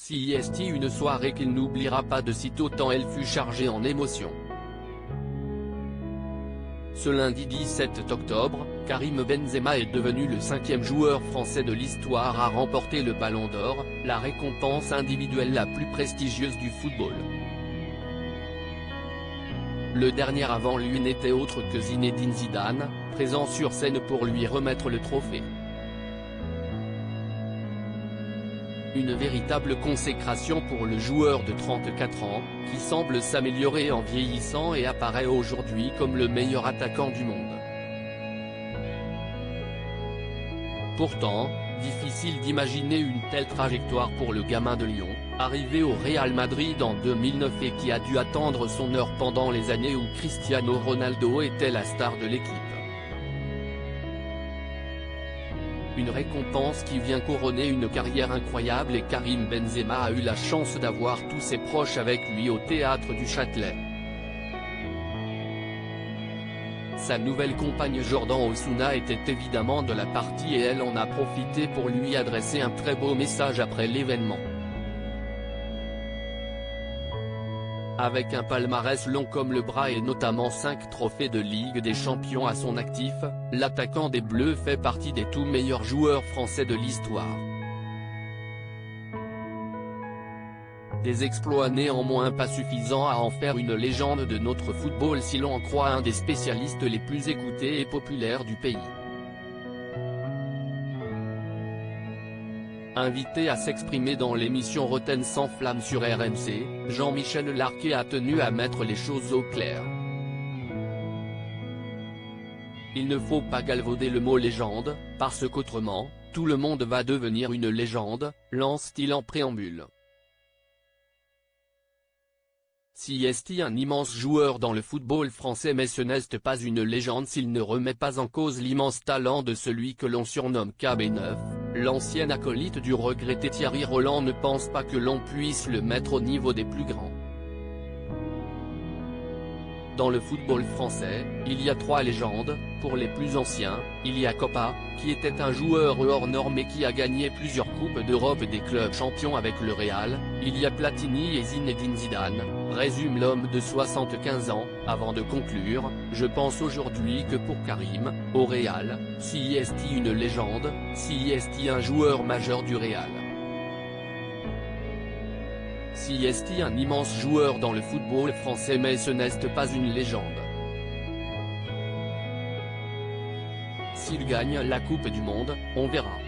CIST, une soirée qu'il n'oubliera pas de sitôt tant elle fut chargée en émotions. Ce lundi 17 octobre, Karim Benzema est devenu le 5e joueur français de l'histoire à remporter le Ballon d'Or, la récompense individuelle la plus prestigieuse du football. Le dernier avant lui n'était autre que Zinedine Zidane, présent sur scène pour lui remettre le trophée. Une véritable consécration pour le joueur de 34 ans, qui semble s'améliorer en vieillissant et apparaît aujourd'hui comme le meilleur attaquant du monde. Pourtant, difficile d'imaginer une telle trajectoire pour le gamin de Lyon, arrivé au Real Madrid en 2009 et qui a dû attendre son heure pendant les années où Cristiano Ronaldo était la star de l'équipe. Une récompense qui vient couronner une carrière incroyable et Karim Benzema a eu la chance d'avoir tous ses proches avec lui au théâtre du Châtelet. Sa nouvelle compagne Jordan Osuna était évidemment de la partie et elle en a profité pour lui adresser un très beau message après l'événement. Avec un palmarès long comme le bras et notamment 5 trophées de Ligue des Champions à son actif, l'attaquant des Bleus fait partie des tout meilleurs joueurs français de l'histoire. Des exploits néanmoins pas suffisants à en faire une légende de notre football si l'on en croit un des spécialistes les plus écoutés et populaires du pays. Invité à s'exprimer dans l'émission Rotten sans flamme sur RMC, Jean-Michel Larquet a tenu à mettre les choses au clair. Il ne faut pas galvauder le mot légende, parce qu'autrement, tout le monde va devenir une légende, lance-t-il en préambule. CIST, un immense joueur dans le football français, mais ce n'est pas une légende s'il ne remet pas en cause l'immense talent de celui que l'on surnomme KB9, l'ancien acolyte du regretté Thierry Roland ne pense pas que l'on puisse le mettre au niveau des plus grands. Dans le football français, il y a 3 légendes. Pour les plus anciens, il y a Copa, qui était un joueur hors norme et qui a gagné plusieurs coupes d'Europe et des clubs champions avec le Real, il y a Platini et Zinedine Zidane, résume l'homme de 75 ans, avant de conclure, je pense aujourd'hui que pour Karim, au Real, CIST une légende, CIST un joueur majeur du Real. CIST un immense joueur dans le football français mais ce n'est pas une légende. S'il gagne la Coupe du Monde, on verra.